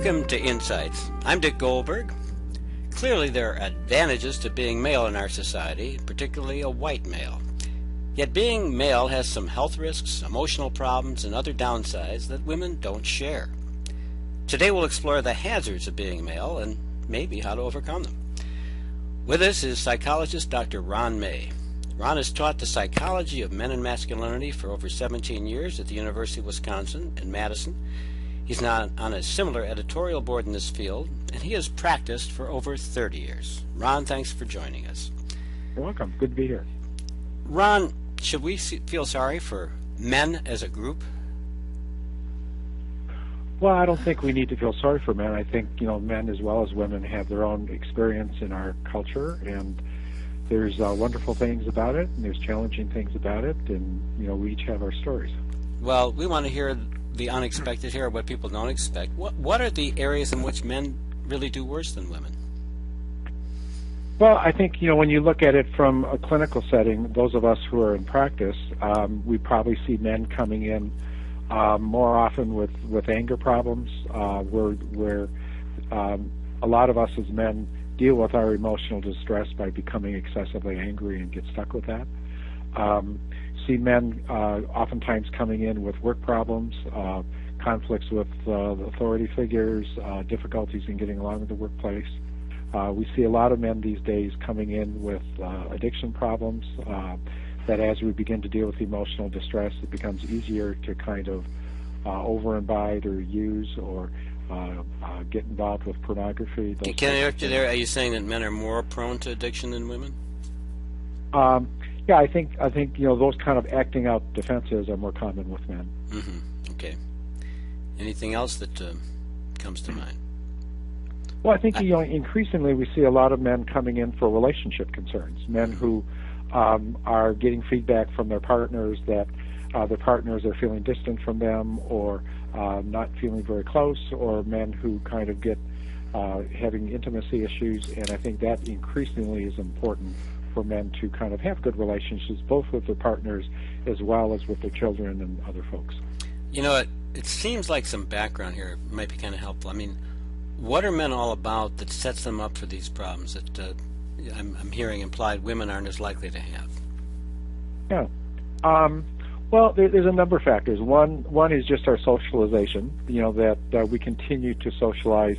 Welcome to Insights. I'm Dick Goldberg. Clearly there are advantages to being male in our society, particularly a white male. Yet being male has some health risks, emotional problems, and other downsides that women don't share. Today we'll explore the hazards of being male and maybe how to overcome them. With us is psychologist Dr. Ron May. Ron has taught the psychology of men and masculinity for over 17 years at the University of Wisconsin in Madison. He's now on a similar editorial board in this field, and he has practiced for over 30 years. Ron, thanks for joining us. You're welcome. Good to be here. Ron, should we feel sorry for men as a group? Well, I don't think we need to feel sorry for men. I think, men as well as women have their own experience in our culture, and there's wonderful things about it, and there's challenging things about it, and, we each have our stories. Well, we want to hear the unexpected here, what people don't expect. What are the areas in which men really do worse than women? Well, I think, when you look at it from a clinical setting, those of us who are in practice, we probably see men coming in more often with anger problems, where a lot of us as men deal with our emotional distress by becoming excessively angry and get stuck with that. See men oftentimes coming in with work problems, conflicts with authority figures, difficulties in getting along in the workplace. We see a lot of men these days coming in with addiction problems, that as we begin to deal with emotional distress, it becomes easier to kind of over-imbibe or use or get involved with pornography. Can I interrupt you there? Are you saying that men are more prone to addiction than women? Yeah, I think those kind of acting out defenses are more common with men. Mm-hmm. Okay. Anything else that comes to mind? Well, I think increasingly we see a lot of men coming in for relationship concerns. Men who are getting feedback from their partners that their partners are feeling distant from them or not feeling very close, or men who kind of get having intimacy issues. And I think that increasingly is important for men to kind of have good relationships, both with their partners as well as with their children and other folks. It seems like some background here might be kind of helpful. I mean, what are men all about that sets them up for these problems that I'm hearing implied women aren't as likely to have? Yeah. Well, there's a number of factors. One is just our socialization, that we continue to socialize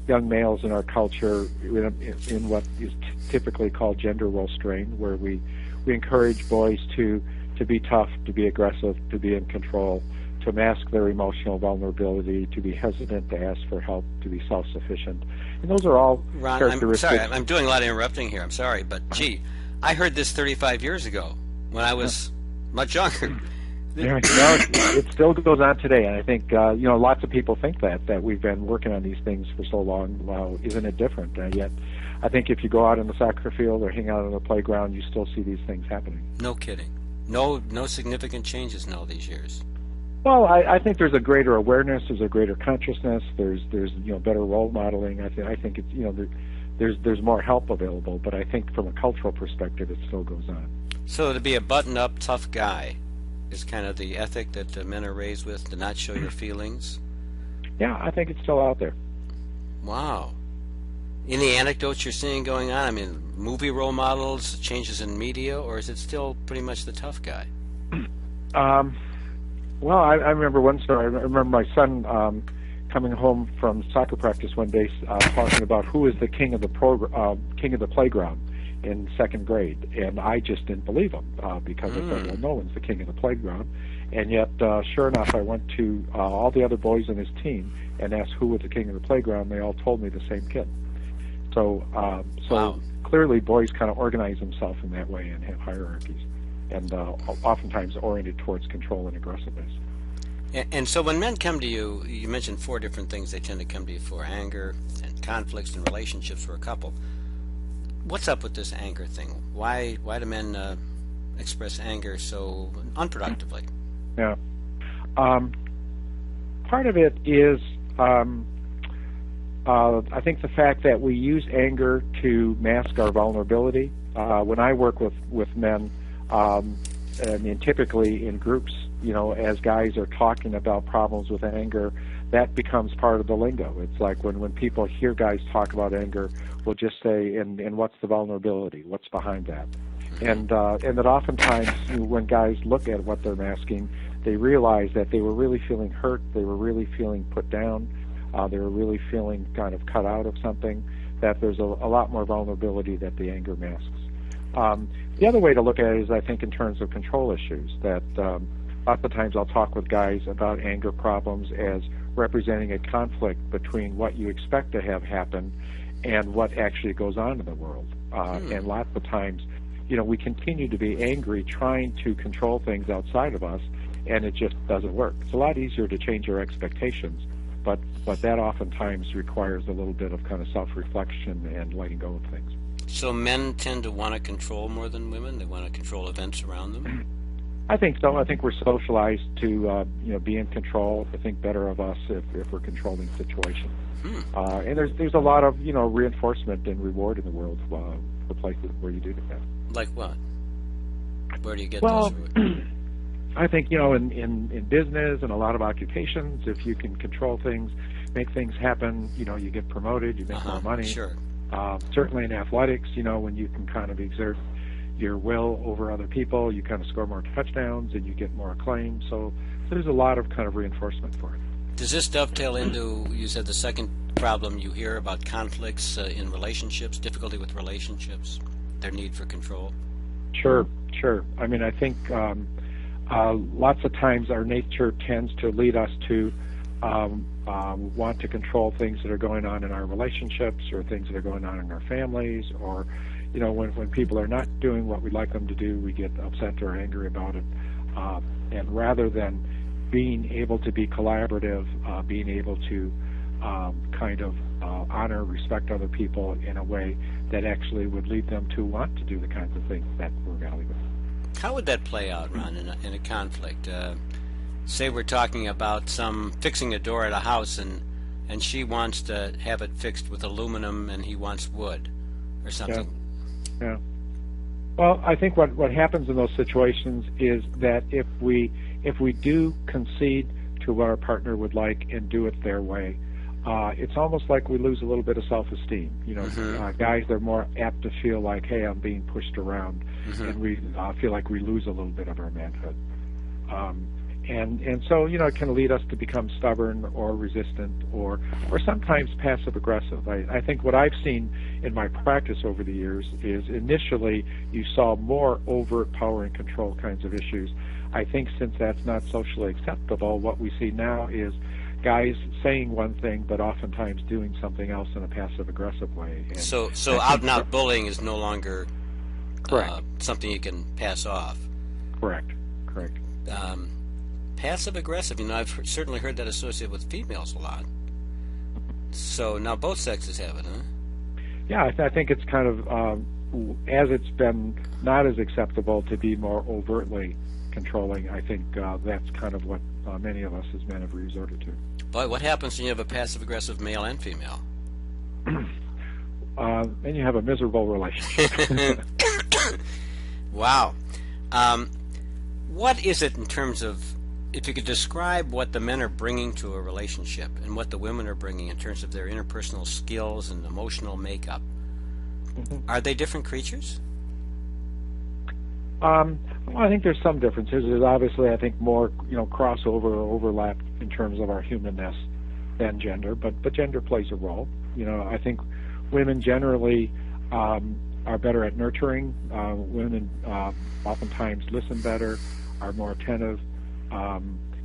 young males in our culture in what is typically called gender role strain, where we encourage boys to be tough, to be aggressive, to be in control, to mask their emotional vulnerability, to be hesitant to ask for help, to be self-sufficient. And those are all Ron, characteristics. I'm sorry, I'm doing a lot of interrupting here. I'm sorry, but gee, I heard this 35 years ago when I was much younger. Yeah, it still goes on today, and I think lots of people think that we've been working on these things for so long. Well, isn't it different? Yet, I think if you go out in the soccer field or hang out on the playground, you still see these things happening. No kidding. No significant changes in all these years. Well, I think there's a greater awareness, there's a greater consciousness, there's better role modeling. I think it's there's more help available, but I think from a cultural perspective, it still goes on. So to be a button-up, tough guy is kind of the ethic that men are raised with, to not show your feelings? Yeah, I think it's still out there. Wow. Any anecdotes you're seeing going on? I mean, movie role models, changes in media, or is it still pretty much the tough guy? Well, I remember one story. I remember my son coming home from soccer practice one day talking about who is the king of the playground in second grade, and I just didn't believe him because I thought, well, no one's the king of the playground. And yet, sure enough, I went to all the other boys in his team and asked who was the king of the playground. They all told me the same kid. So Wow. Clearly, boys kind of organize themselves in that way and have hierarchies, and oftentimes oriented towards control and aggressiveness. And so when men come to you, you mentioned 4 different things they tend to come to you for: anger and conflicts and relationships for a couple. What's up with this anger thing? Why do men express anger so unproductively? Yeah. Part of it is, I think, the fact that we use anger to mask our vulnerability. When I work with men, I mean, typically in groups, as guys are talking about problems with anger, that becomes part of the lingo. It's like when people hear guys talk about anger, we'll just say, and what's the vulnerability? What's behind that? And that oftentimes when guys look at what they're masking, they realize that they were really feeling hurt, they were really feeling put down, they were really feeling kind of cut out of something, that there's a lot more vulnerability that the anger masks. The other way to look at it is, I think, in terms of control issues, that lots of times I'll talk with guys about anger problems as representing a conflict between what you expect to have happen and what actually goes on in the world. And lots of times, we continue to be angry trying to control things outside of us, and it just doesn't work. It's a lot easier to change your expectations, but that oftentimes requires a little bit of kind of self-reflection and letting go of things. So men tend to want to control more than women? They want to control events around them? I think so. I think we're socialized to be in control. I think better of us if we're controlling situations. And there's a lot of reinforcement and reward in the world for places where you do that. Like what? Where do you get those? I think in business and a lot of occupations, if you can control things, make things happen, you get promoted, you make more money. Sure. Certainly in athletics, when you can kind of exert your will over other people, you kind of score more touchdowns and you get more acclaim. So there's a lot of kind of reinforcement for it. Does this dovetail into, you said, the second problem you hear about conflicts in relationships, difficulty with relationships, their need for control? Sure. I mean, I think lots of times our nature tends to lead us to want to control things that are going on in our relationships or things that are going on in our families, or when people are not doing what we'd like them to do, we get upset or angry about it. And rather than being able to be collaborative, being able to kind of honor, respect other people in a way that actually would lead them to want to do the kinds of things that we're valuable. How would that play out, Ron, in a conflict? Say we're talking about fixing a door at a house, and she wants to have it fixed with aluminum and he wants wood or something. Yeah. Well, I think what happens in those situations is that if we do concede to what our partner would like and do it their way, it's almost like we lose a little bit of self-esteem. Guys, they're more apt to feel like, hey, I'm being pushed around, and we feel like we lose a little bit of our manhood. And so, it can lead us to become stubborn or resistant or sometimes passive-aggressive. I think what I've seen in my practice over the years is initially you saw more overt power and control kinds of issues. I think since that's not socially acceptable, what we see now is guys saying one thing but oftentimes doing something else in a passive-aggressive way. And so out-and-out bullying is no longer something you can pass off. Correct. Passive-aggressive, I've certainly heard that associated with females a lot. So now both sexes have it, huh? Yeah, I think it's kind of, as it's been not as acceptable to be more overtly controlling, I think that's kind of what many of us as men have resorted to. Boy, what happens when you have a passive-aggressive male and female? Then you have a miserable relationship. Wow. What is it in terms of, if you could describe what the men are bringing to a relationship and what the women are bringing in terms of their interpersonal skills and emotional makeup, are they different creatures? Well, I think there's some differences. There's obviously, I think, more crossover or overlap in terms of our humanness than gender, but gender plays a role. I think women generally are better at nurturing. Women oftentimes listen better, are more attentive,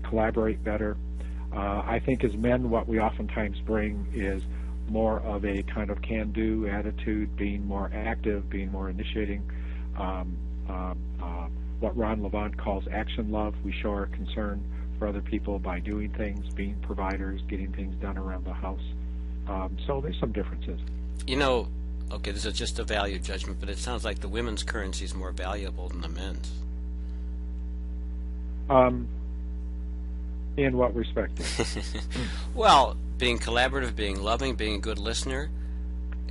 collaborate better. I think as men, what we oftentimes bring is more of a kind of can-do attitude, being more active, being more initiating. What Ron Levant calls action love. We show our concern for other people by doing things, being providers, getting things done around the house. So there's some differences. Okay, this is just a value judgment, but it sounds like the women's currency is more valuable than the men's. In what respect? Well, being collaborative, being loving, being a good listener,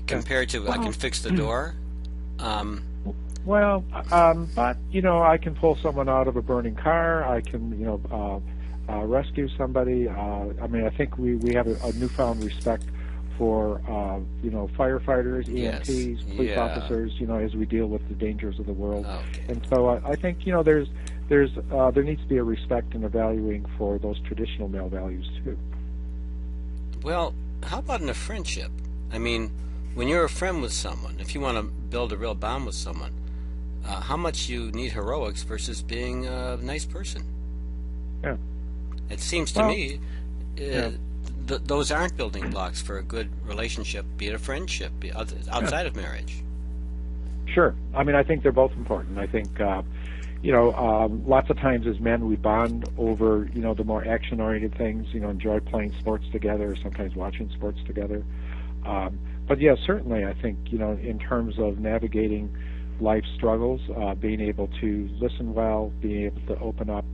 compared to I can fix the door. But I can pull someone out of a burning car. I can rescue somebody. I mean, I think we have a newfound respect for firefighters, Yes. EMTs, police Yeah. officers, as we deal with the dangers of the world. Okay. And so I think there needs to be a respect and a valuing for those traditional male values too. Well, how about in a friendship? I mean, when you're a friend with someone, if you want to build a real bond with someone, how much you need heroics versus being a nice person? Yeah. It seems to me yeah. those aren't building blocks for a good relationship, be it a friendship, outside of marriage. Sure. I mean, I think they're both important. I think, lots of times as men we bond over, the more action-oriented things, enjoy playing sports together, sometimes watching sports together. But yeah, certainly I think, in terms of navigating life struggles, being able to listen well, being able to open up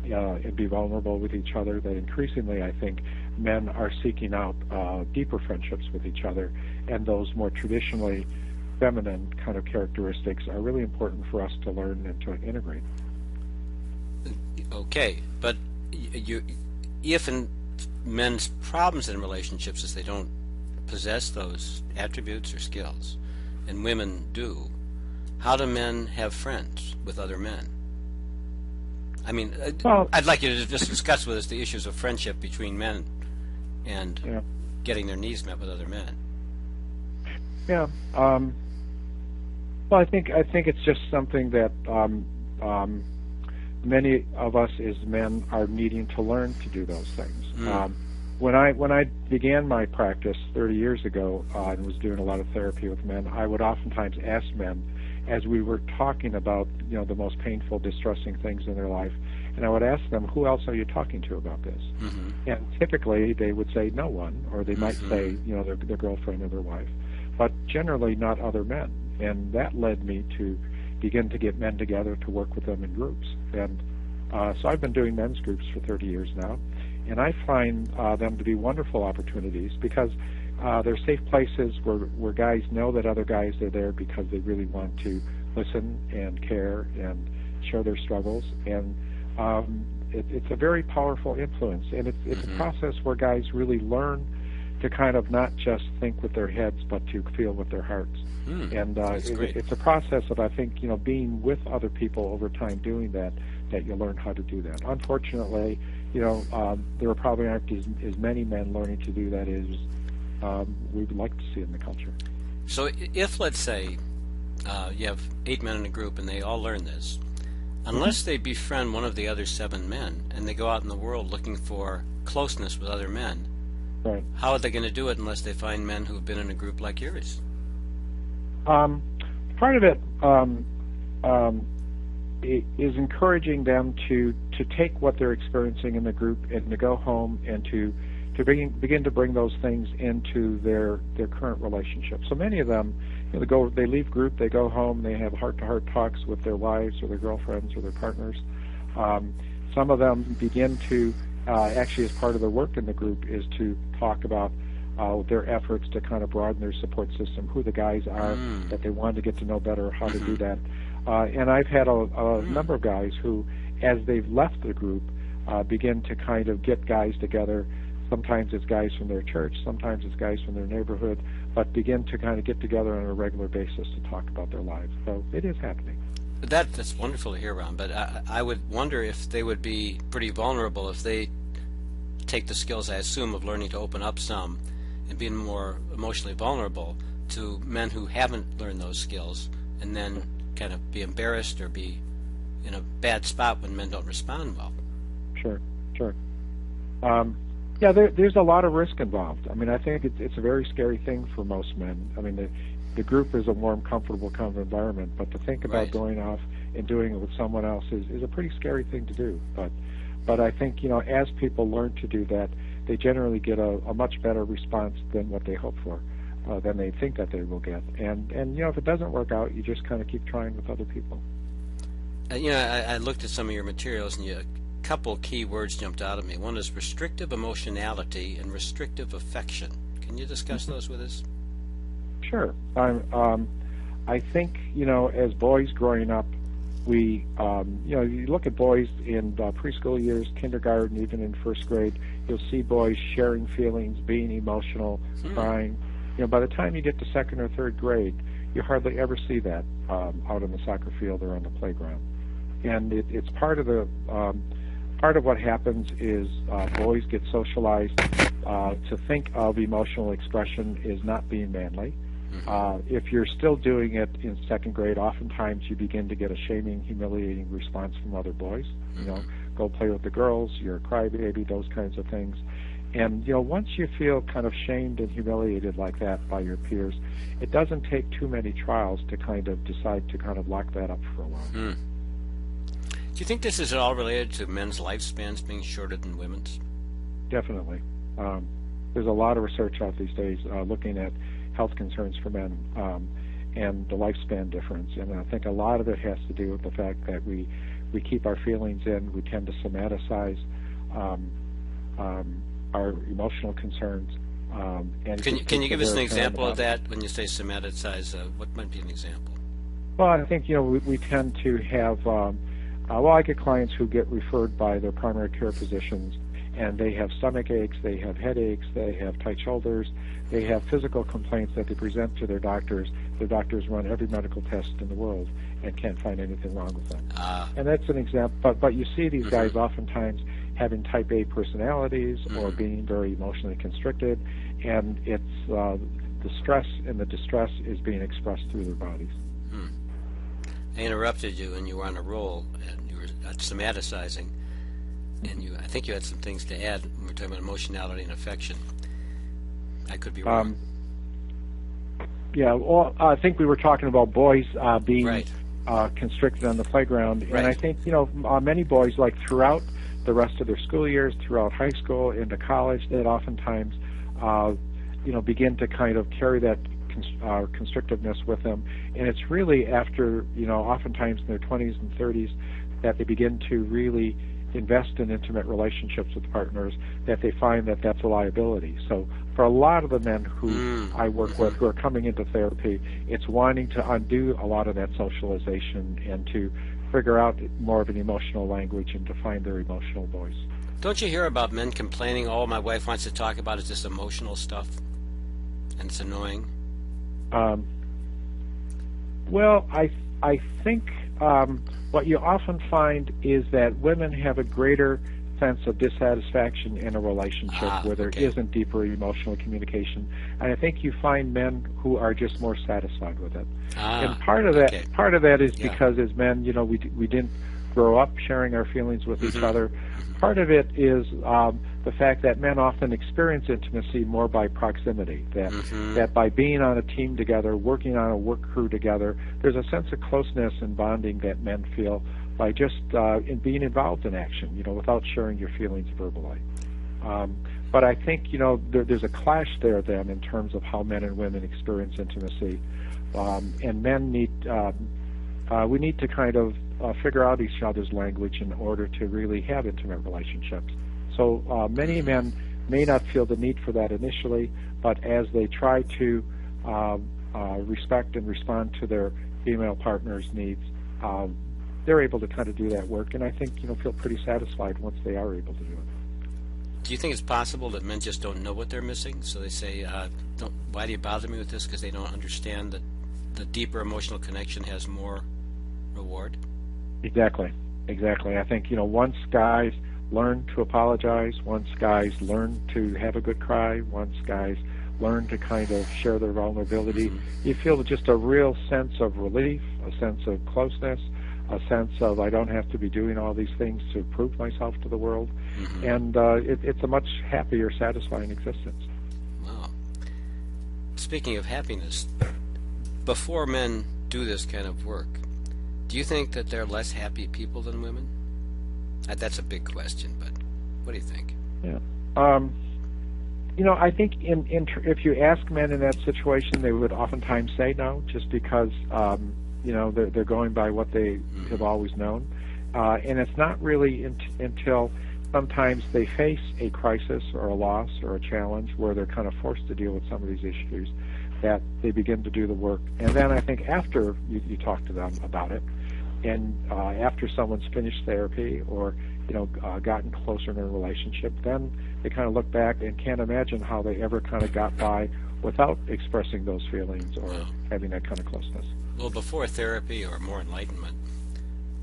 and be vulnerable with each other, that increasingly I think men are seeking out deeper friendships with each other, and those more traditionally feminine kind of characteristics are really important for us to learn and to integrate. Okay, but if in men's problems in relationships is they don't possess those attributes or skills, and women do, how do men have friends with other men? I mean, I'd like you to just discuss with us the issues of friendship between men and getting their needs met with other men. Yeah. Well, I think it's just something that many of us as men are needing to learn to do those things. When I began my practice 30 years ago and was doing a lot of therapy with men, I would oftentimes ask men, as we were talking about the most painful, distressing things in their life, and I would ask them, who else are you talking to about this? And typically they would say no one, or they might say their girlfriend or their wife, but generally not other men. And that led me to begin to get men together to work with them in groups. And so I've been doing men's groups for 30 years now, and I find them to be wonderful opportunities because they're safe places where guys know that other guys are there because they really want to listen and care and share their struggles. And it's a very powerful influence, and it's a process where guys really learn to kind of not just think with their heads, but to feel with their hearts. And it's a process of, I think, being with other people over time doing that you learn how to do that. Unfortunately, there probably aren't as many men learning to do that as we would like to see in the culture. So if, let's say, you have 8 men in a group and they all learn this, unless they befriend one of the other 7 men and they go out in the world looking for closeness with other men, right, how are they going to do it unless they find men who have been in a group like yours? Part of it is encouraging them to take what they're experiencing in the group and to go home and to begin to bring those things into their current relationship. So many of them, they leave group, they go home, they have heart-to-heart talks with their wives or their girlfriends or their partners. Some of them begin to actually, as part of their work in the group, is to talk about their efforts to kind of broaden their support system, who the guys are that they want to get to know better, how to do that. And I've had a number of guys who, as they've left the group, begin to kind of get guys together. Sometimes it's guys from their church, sometimes it's guys from their neighborhood, but begin to kind of get together on a regular basis to talk about their lives. So it is happening. That's wonderful to hear, Ron, but I would wonder if they would be pretty vulnerable if they take the skills, I assume, of learning to open up some and being more emotionally vulnerable to men who haven't learned those skills, and then kind of be embarrassed or be in a bad spot when men don't respond well. Sure. Yeah, there's a lot of risk involved. I mean, I think it's a very scary thing for most men. I mean, the group is a warm, comfortable kind of environment, but to think about going off and doing it with someone else is a pretty scary thing to do. But I think, as people learn to do that, they generally get a much better response than what they hope for, than they think that they will get. And if it doesn't work out, you just kind of keep trying with other people. I looked at some of your materials, and a couple key words jumped out at me. One is restrictive emotionality and restrictive affection. Can you discuss those with us? Sure. I think, as boys growing up, you look at boys in preschool years, kindergarten, even in first grade, you'll see boys sharing feelings, being emotional, crying. By the time you get to second or third grade, you hardly ever see that out on the soccer field or on the playground. And it's part of what happens is boys get socialized to think of emotional expression as not being manly. If you're still doing it in second grade, oftentimes you begin to get a shaming, humiliating response from other boys. Go play with the girls, you're a crybaby, those kinds of things. And once you feel kind of shamed and humiliated like that by your peers, it doesn't take too many trials to kind of decide to kind of lock that up for a while. Do you think this is at all related to men's lifespans being shorter than women's? Definitely. There's a lot of research out these days looking at health concerns for men and the lifespan difference. And I think a lot of it has to do with the fact that we keep our feelings in. We tend to somaticize our emotional concerns. And can you give us an example of that when you say somaticize? What might be an example? Well, I think we tend to have. I get clients who get referred by their primary care physicians, and they have stomach aches, they have headaches, they have tight shoulders, they have physical complaints that they present to their doctors. Their doctors run every medical test in the world and can't find anything wrong with them. And that's an example. But you see these guys oftentimes having type A personalities or being very emotionally constricted, and it's the stress and the distress is being expressed through their bodies. I interrupted you, and you were on a roll, and you were somaticizing, and I think you had some things to add when we were talking about emotionality and affection. I could be wrong. Well, I think we were talking about boys being constricted on the playground, and I think many boys, like throughout the rest of their school years, throughout high school into college, that oftentimes begin to kind of carry that constrictiveness with them, and it's really after oftentimes in their 20s and 30s that they begin to really invest in intimate relationships with partners that they find that that's a liability. So for a lot of the men who I work with who are coming into therapy, it's wanting to undo a lot of that socialization and to figure out more of an emotional language and to find their emotional voice. Don't you hear about men complaining, all my wife wants to talk about is this emotional stuff, and it's annoying? Well, I think what you often find is that women have a greater sense of dissatisfaction in a relationship where there isn't deeper emotional communication, and I think you find men who are just more satisfied with it. And part of that is because as men, we didn't grow up sharing our feelings with each other. Part of it is the fact that men often experience intimacy more by proximity, that by being on a team together, working on a work crew together, there's a sense of closeness and bonding that men feel by just in being involved in action, without sharing your feelings verbally. But I think, there's a clash there then in terms of how men and women experience intimacy. And men we need to kind of figure out each other's language in order to really have intimate relationships. So many men may not feel the need for that initially, but as they try to respect and respond to their female partner's needs, they're able to kind of do that work, and I think feel pretty satisfied once they are able to do it. Do you think it's possible that men just don't know what they're missing, so they say, why do you bother me with this? Because they don't understand that the deeper emotional connection has more reward? Exactly. I think once guys learn to apologize, once guys learn to have a good cry, once guys learn to kind of share their vulnerability, you feel just a real sense of relief, a sense of closeness, a sense of I don't have to be doing all these things to prove myself to the world, and it's a much happier, satisfying existence. Wow. Speaking of happiness, before men do this kind of work, do you think that they're less happy people than women? That's a big question, but what do you think? Yeah. I think if you ask men in that situation, they would oftentimes say no, just because they're going by what they have always known, and it's not really until sometimes they face a crisis or a loss or a challenge where they're kind of forced to deal with some of these issues that they begin to do the work. And then I think after you talk to them about it, and after someone's finished therapy or gotten closer in a relationship, then they kind of look back and can't imagine how they ever kind of got by without expressing those feelings or having that kind of closeness. Well, before therapy or more enlightenment,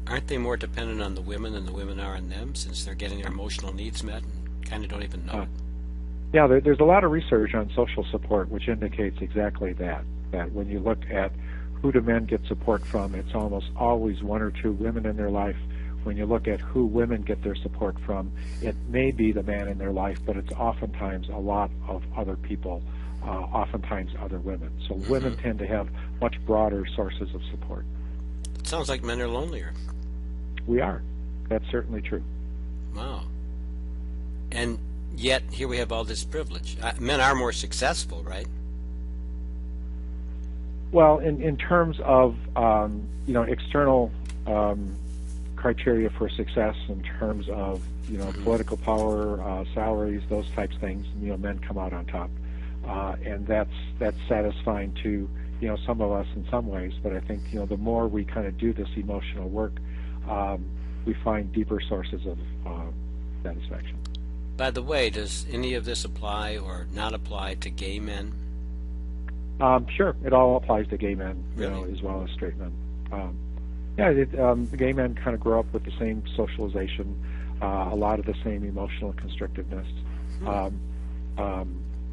aren't they more dependent on the women than the women are on them, since they're getting their emotional needs met and kind of don't even know it? Yeah, there's a lot of research on social support which indicates exactly that when you look at who do men get support from, it's almost always one or two women in their life. When you look at who women get their support from, it may be the man in their life, but it's oftentimes a lot of other people, oftentimes other women. So women tend to have much broader sources of support. It sounds like men are lonelier. We are. That's certainly true. Wow. And yet, here we have all this privilege. Men are more successful, right? Well, in terms of external criteria for success, in terms of political power, salaries, those types of things, men come out on top, and that's satisfying to some of us in some ways. But I think the more we kind of do this emotional work, we find deeper sources of satisfaction. By the way, does any of this apply or not apply to gay men? Sure, it all applies to gay men, Really? as well as straight men. The gay men kind of grow up with the same socialization, a lot of the same emotional constrictiveness.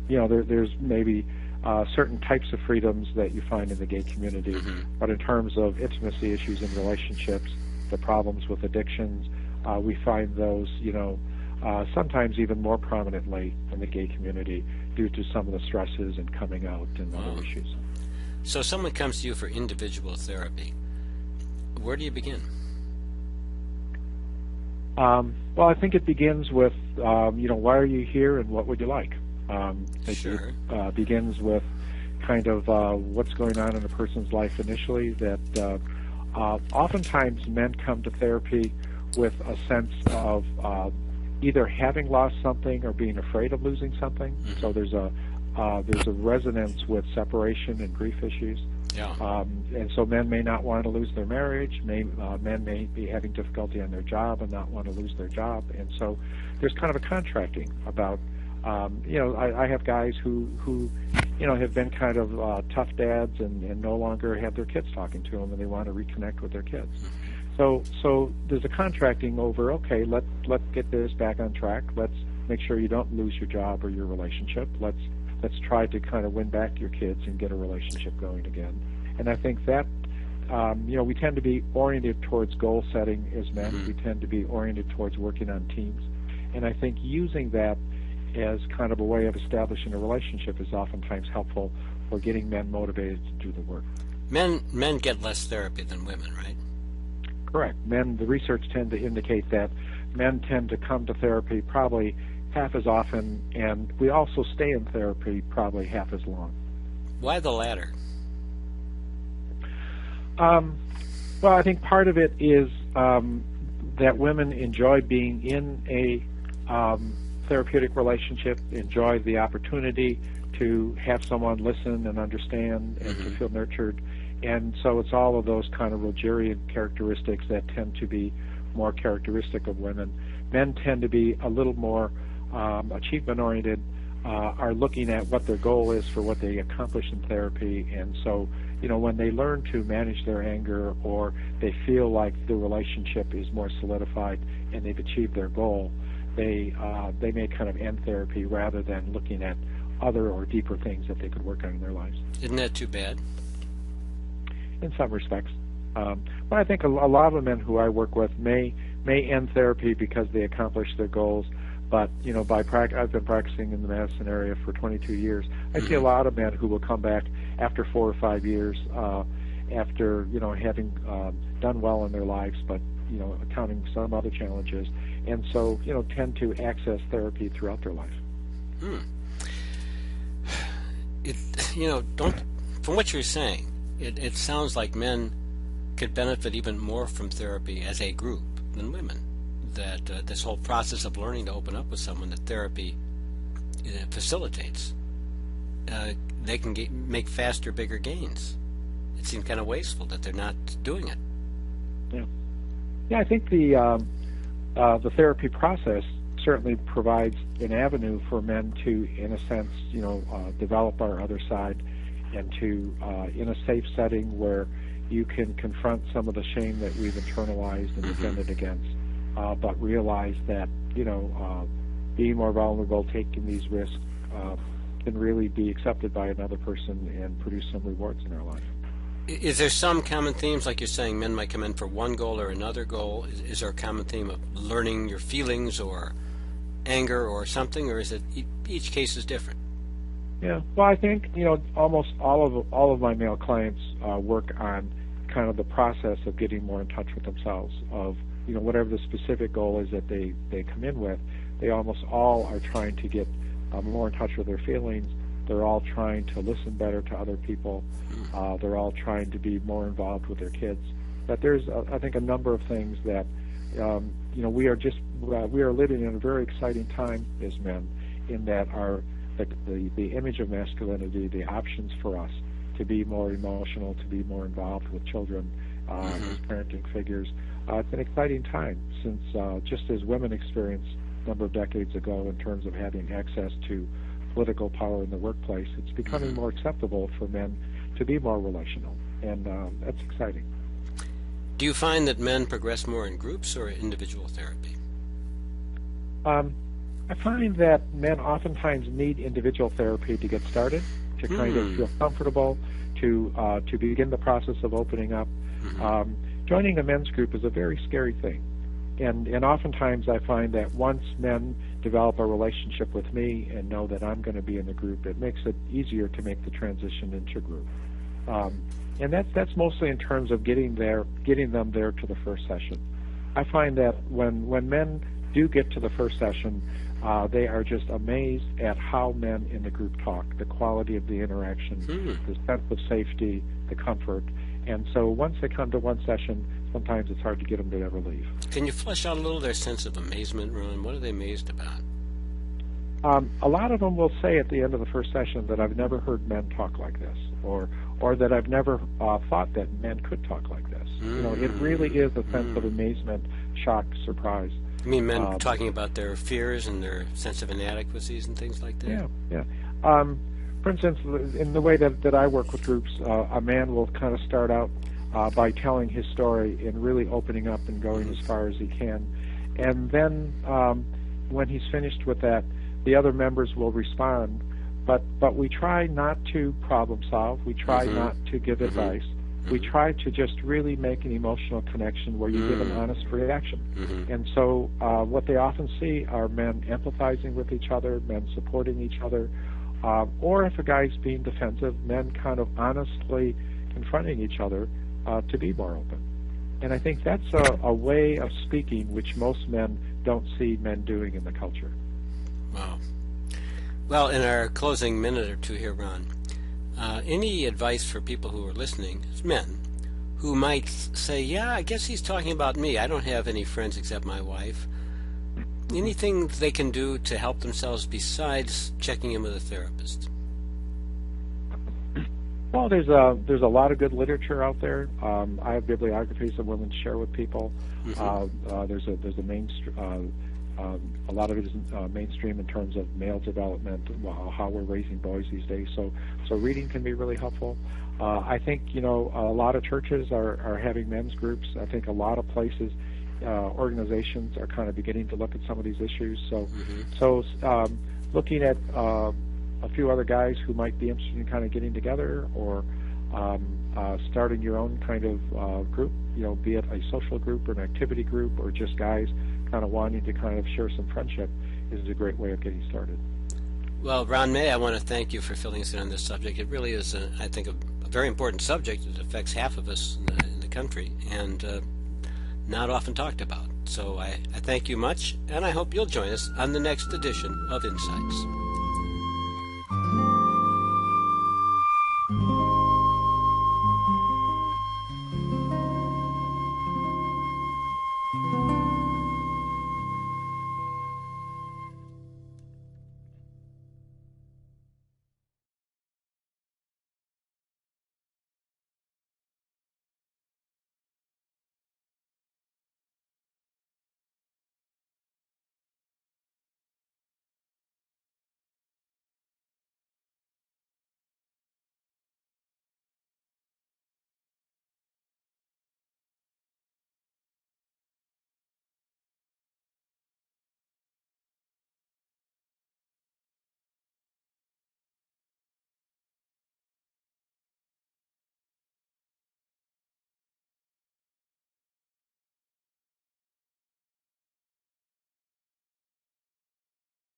There's maybe certain types of freedoms that you find in the gay community, but in terms of intimacy issues in relationships, the problems with addictions, we find those, sometimes even more prominently in the gay community due to some of the stresses and coming out and other issues. So someone comes to you for individual therapy. Where do you begin? Well, I think it begins with, why are you here and what would you like? Sure. It begins with kind of what's going on in a person's life initially. That oftentimes men come to therapy with a sense of either having lost something or being afraid of losing something. So there's a resonance with separation and grief issues. Yeah. And so men may not want to lose their marriage. Men may be having difficulty on their job and not want to lose their job. And so there's kind of a contracting about, I have guys who have been kind of tough dads and no longer have their kids talking to them, and they want to reconnect with their kids. So there's a contracting over, okay, let's get this back on track. Let's make sure you don't lose your job or your relationship. Let's try to kind of win back your kids and get a relationship going again. And I think that, we tend to be oriented towards goal setting as men. We tend to be oriented towards working on teams. And I think using that as kind of a way of establishing a relationship is oftentimes helpful for getting men motivated to do the work. Men get less therapy than women, right? Correct. The research tend to indicate that men tend to come to therapy probably half as often, and we also stay in therapy probably half as long. Why the latter? Well, I think part of it is that women enjoy being in a therapeutic relationship, enjoy the opportunity to have someone listen and understand and to feel nurtured. And so it's all of those kind of Rogerian characteristics that tend to be more characteristic of women. Men tend to be a little more achievement-oriented, are looking at what their goal is for what they accomplish in therapy. And so, when they learn to manage their anger or they feel like the relationship is more solidified and they've achieved their goal, they may kind of end therapy rather than looking at other or deeper things that they could work on in their lives. Isn't that too bad? In some respects. But I think a lot of the men who I work with may end therapy because they accomplish their goals. But, I've been practicing in the Madison area for 22 years. I see a lot of men who will come back after 4 or 5 years after, having done well in their lives, but, encountering some other challenges. And so, tend to access therapy throughout their life. From what you're saying, it sounds like men could benefit even more from therapy as a group than women. That this whole process of learning to open up with someone that therapy facilitates, they can make faster, bigger gains. It seems kind of wasteful that they're not doing it. Yeah. Yeah, I think the therapy process certainly provides an avenue for men to, in a sense, develop our other side, and to, in a safe setting where you can confront some of the shame that we've internalized and defended against, but realize that, being more vulnerable, taking these risks, can really be accepted by another person and produce some rewards in our life. Is there some common themes, like you're saying, men might come in for one goal or another goal? Is there a common theme of learning your feelings or anger or something, or is it each case is different? Yeah, well, I think almost all of my male clients work on kind of the process of getting more in touch with themselves. Of whatever the specific goal is that they come in with, they almost all are trying to get more in touch with their feelings. They're all trying to listen better to other people. They're all trying to be more involved with their kids. But there's, I think, a number of things that, we are living in a very exciting time as men, in that the image of masculinity, the options for us to be more emotional, to be more involved with children, as parenting figures. It's an exciting time, since just as women experienced a number of decades ago in terms of having access to political power in the workplace, it's becoming more acceptable for men to be more relational, and that's exciting. Do you find that men progress more in groups or individual therapy? I find that men oftentimes need individual therapy to get started, to kind of feel comfortable, to begin the process of opening up. Joining a men's group is a very scary thing. And oftentimes I find that once men develop a relationship with me and know that I'm going to be in the group, it makes it easier to make the transition into group. And that's mostly in terms of getting them there to the first session. I find that when men do get to the first session, they are just amazed at how men in the group talk, the quality of the interaction, the sense of safety, the comfort. And so once they come to one session, sometimes it's hard to get them to ever leave. Can you flesh out a little their sense of amazement, Ron? What are they amazed about? A lot of them will say at the end of the first session that I've never heard men talk like this, or that I've never thought that men could talk like this. It really is a sense of amazement, shock, surprise. You mean men talking about their fears and their sense of inadequacies and things like that? Yeah. For instance, in the way that I work with groups, a man will kind of start out by telling his story and really opening up and going as far as he can. And then when he's finished with that, the other members will respond. But we try not to problem solve. We try not to give advice. We try to just really make an emotional connection where you give an honest reaction. And so what they often see are men empathizing with each other, men supporting each other, or if a guy's being defensive, men kind of honestly confronting each other to be more open. And I think that's a way of speaking which most men don't see men doing in the culture. Wow. Well, in our closing minute or two here, Ron, any advice for people who are listening, men, who might say, yeah, I guess he's talking about me. I don't have any friends except my wife. Anything they can do to help themselves besides checking in with a therapist? Well, there's a lot of good literature out there. I have bibliographies I'm willing to share with people. There's a lot of it is mainstream in terms of male development, how we're raising boys these days. So reading can be really helpful. I think a lot of churches are having men's groups. I think a lot of places, organizations are kind of beginning to look at some of these issues. So looking at a few other guys who might be interested in kind of getting together, or starting your own kind of group, be it a social group or an activity group, or just guys kind of wanting to kind of share some friendship, is a great way of getting started. Well, Ron May, I want to thank you for filling us in on this subject. It really is, I think, a very important subject. It affects half of us in the country, and not often talked about. So I thank you much, and I hope you'll join us on the next edition of Insights.